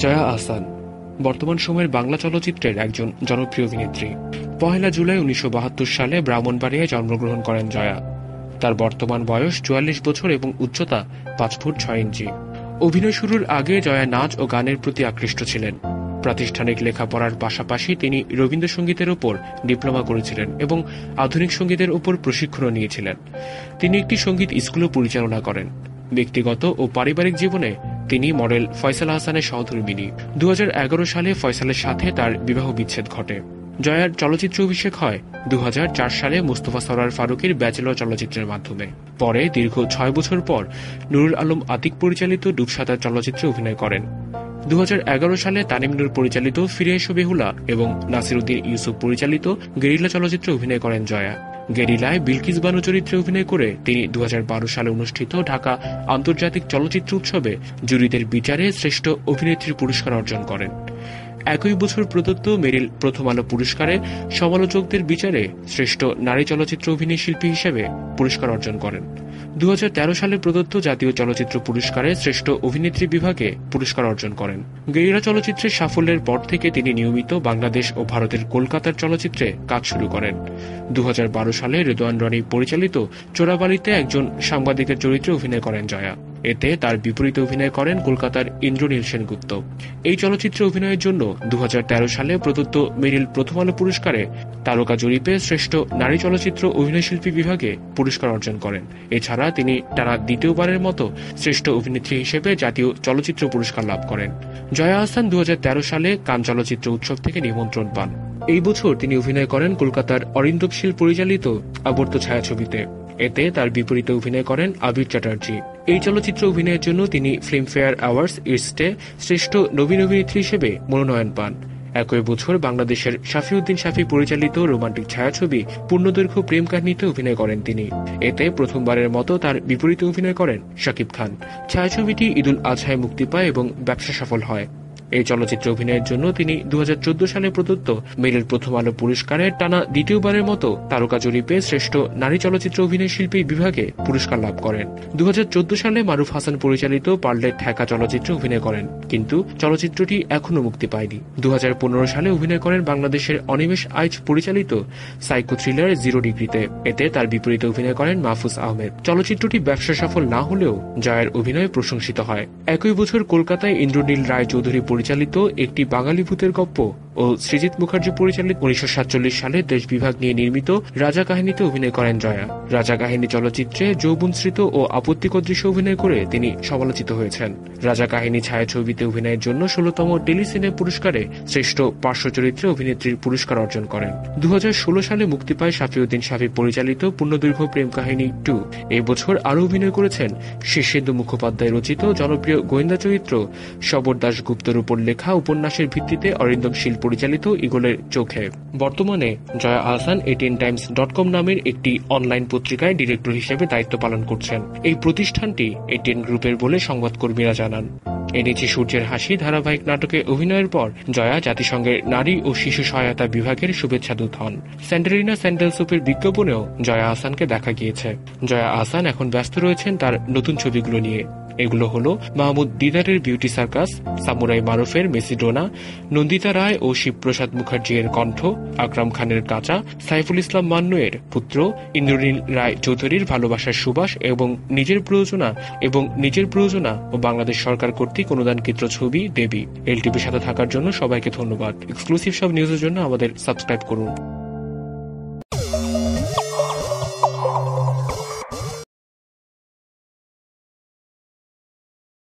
জয়া আহসান বর্তমান সময়ের বাংলা চলচ্চিত্রের একজন জনপ্রিয় অভিনেত্রী। ১ জুলাই ১৯৭২ সালে ব্রাহ্মণবাড়িয়ায় জন্মগ্রহণ করেন জয়া। তার বর্তমান বয়স ৪৪ বছর এবং উচ্চতা ৫ ফুট ৬ ইঞ্চি। অভিনয় শুরুর আগে জয়া নাচ ও গানের প্রতি আকৃষ্ট ছিলেন। প্রাতিষ্ঠানিক লেখাপড়ার পাশাপাশি তিনি রবীন্দ্রসঙ্গীতের উপর ডিপ্লোমা করেছিলেন এবং আধুনিক সঙ্গীতের উপর প্রশিক্ষণও নিয়েছিলেন। তিনি একটি সঙ্গীত স্কুলও পরিচালনা করেন। ব্যক্তিগত ও পারিবারিক জীবনে তিনি মডেল ফয়সাল আহসানের সহধর্মিণী। ২০১১ সালে ফয়সালের সাথে তার বিবাহ বিচ্ছেদ ঘটে। জয়ার চলচ্চিত্র অভিষেক হয় ২০০৪ সালে মুস্তফা সরোয়ার ফারুকের ব্যাচেলর চলচ্চিত্রের মাধ্যমে। পরে দীর্ঘ ৬ বছর পর নুরুল আলম আতিক পরিচালিত ডুবসাঁতার চলচ্চিত্রে অভিনয় করেন। ২০১১ সালে তানিম নূর পরিচালিত ফিরে এসো বেহুলা এবং নাসিরউদ্দিন ইউসুফ পরিচালিত গেরিলা চলচ্চিত্রে অভিনয় করেন জয়া। গেরিলায় বিলকিস বানু চরিত্রে অভিনয় করে তিনি ২০১২ সালে অনুষ্ঠিত ঢাকা আন্তর্জাতিক চলচ্চিত্র উৎসবে জুরিদের বিচারে শ্রেষ্ঠ অভিনেত্রীর পুরস্কার অর্জন করেন। একই বছর প্রদত্ত মেরিল প্রথম আলো পুরস্কারে সমালোচকদের বিচারে শ্রেষ্ঠ নারী চলচ্চিত্র অভিনয় শিল্পী হিসেবে পুরস্কার অর্জন করেন। ২০১৩ সালে প্রদত্ত জাতীয় চলচ্চিত্র পুরস্কারে শ্রেষ্ঠ অভিনেত্রী বিভাগে পুরস্কার অর্জন করেন। গেরিলা চলচ্চিত্রের সাফল্যের পর থেকে তিনি নিয়মিত বাংলাদেশ ও ভারতের কলকাতার চলচ্চিত্রে কাজ শুরু করেন। ২০১২ সালে রেদওয়ান রানী পরিচালিত চোরাবালিতে একজন সাংবাদিকের চরিত্রে অভিনয় করেন জয়া। এতে তার বিপরীতে অভিনয় করেন কলকাতার ইন্দ্রনীল সেনগুপ্ত। এই চলচ্চিত্রে অভিনয়ের জন্য ২০১৩ সালে প্রদত্ত মেরিল প্রথম আলো পুরস্কারে তারকা জরিপে শ্রেষ্ঠ নারী চলচ্চিত্র অভিনয়শিল্পী বিভাগে পুরস্কার অর্জন করেন। এছাড়া তিনি টানা দ্বিতীয়বারের মতো শ্রেষ্ঠ অভিনেত্রী হিসেবে জাতীয় চলচ্চিত্র পুরস্কার লাভ করেন। জয়া আহসান ২০১৩ সালে কান চলচ্চিত্র উৎসব থেকে নিমন্ত্রণ পান। এই বছর তিনি অভিনয় করেন কলকাতার অরিন্দম শীল পরিচালিত আবর্ত ছায়াছবিতে। এতে তার বিপরীতে অভিনয় করেন আবির চ্যাটার্জি। এই চলচ্চিত্র অভিনয়ের জন্য তিনি ফিল্মফেয়ার অ্যাওয়ার্ডস ইস্টে শ্রেষ্ঠ নবীন অভিনেত্রী হিসেবে মনোনয়ন পান। একই বছর বাংলাদেশের শাফিউদ্দিন শাফি পরিচালিত রোমান্টিক ছায়াছবি পূর্ণদৈর্ঘ্য প্রেম কাহিনীতে অভিনয় করেন তিনি। এতে প্রথমবারের মতো তার বিপরীতে অভিনয় করেন শাকিব খান। ছায়াছবিটি ঈদুল আজহায় মুক্তি পায় এবং ব্যবসা সফল হয়। এই চলচ্চিত্রে অভিনয়ের জন্য তিনি ২০১৪ সালে প্রদত্ত মেরিল প্রথম আলো পুরস্কারের টানা দ্বিতীয়বারের মতো তারকা জরিপে শ্রেষ্ঠ নারী চলচ্চিত্র অভিনয় শিল্পী বিভাগে পুরস্কার লাভ করেন। ২০১৪ সালে মারুফ হাসান পরিচালিত পার্লের ঠেকা চলচ্চিত্রে অভিনয় করেন, কিন্তু চলচ্চিত্রটি এখনও মুক্তি পায়নি। ২০১৫ সালে অভিনয় করেন বাংলাদেশের অনিমেষ আইচ পরিচালিত সাইকো থ্রিলার 0 ডিগ্রিতে। এতে তার বিপরীতে অভিনয় করেন মাহফুজ আহমেদ। চলচ্চিত্রটি ব্যবসা সফল না হলেও জয়ার অভিনয় প্রশংসিত হয়। একই বছর কলকাতায় ইন্দ্রনীল রায় চৌধুরী পরিচালিত একটি বাঙালি ভূতের গল্প ও সৃজিত মুখার্জি পরিচালিত ১৯৪৭ সালে দেশ বিভাগ নিয়ে নির্মিত রাজা কাহিনীতে অভিনয় করেন জয়া। রাজা কাহিনী চলচ্চিত্রে যৌবনশ্রিত ও আপত্তিকর দৃশ্য অভিনয় করে তিনি সমালোচিত হয়েছেন। রাজা কাহিনী ছায়াছবিতে অভিনয়ের জন্য ১৬তম টেলিসিনে পুরস্কারে শ্রেষ্ঠ পার্শ্ব চরিত্রে অভিনেত্রীর পুরস্কার অর্জন করেন। ২০১৬ সালে মুক্তি পায় শাফিউদ্দিন শাফি পরিচালিত পূর্ণদৈর্ঘ্য প্রেম কাহিনী 2। এই বছর আরও অভিনয় করেছেন শীর্ষেন্দু মুখোপাধ্যায় রচিত জনপ্রিয় গোয়েন্দা চরিত্র শবর দাশগুপ্তর উপর লেখা উপন্যাসের ভিত্তিতে অরিন্দম শীল পরিচালিত ঈগলের চোখে। বর্তমানে জয়া আহসান ATNTimes.com নামের একটি অনলাইন পত্রিকায় ডিরেক্টর হিসেবে দায়িত্ব পালন করছেন। এই প্রতিষ্ঠানটি ATN গ্রুপের বলে সংবাদকর্মীরা জানান। এনেছি সূর্যের হাসি ধারাবাহিক নাটকে অভিনয়ের পর জয়া জাতিসংঘের নারী ও শিশু সহায়তা বিভাগের শুভেচ্ছা দূত হন। স্যান্ডেলিনা স্যান্ডেল সুপের বিজ্ঞাপনেও জয়া আহসানকে দেখা গিয়েছে। জয়া আহসান এখন ব্যস্ত রয়েছেন তার নতুন ছবিগুলো নিয়ে। এগুলো হলো মাহমুদ দিদারের বিউটি সার্কাস, সামুরাই মারুফের মেসিডোনা, নন্দিতা রায় ও শিবপ্রসাদ মুখার্জি এর কণ্ঠ, আকরাম খানের কাঁচা, সাইফুল ইসলাম মান্নুয়ের পুত্র, ইন্দ্রনীল রায় চৌধুরীর ভালোবাসার সুবাস এবং নিজের প্রযোজনা ও বাংলাদেশ সরকার কর্তৃক অনুদানকৃত ছবি দেবী। এলটিভির সাথে থাকার জন্য সবাইকে ধন্যবাদ। এক্সক্লুসিভ সব নিউজের জন্য আমাদের সাবস্ক্রাইব করুন।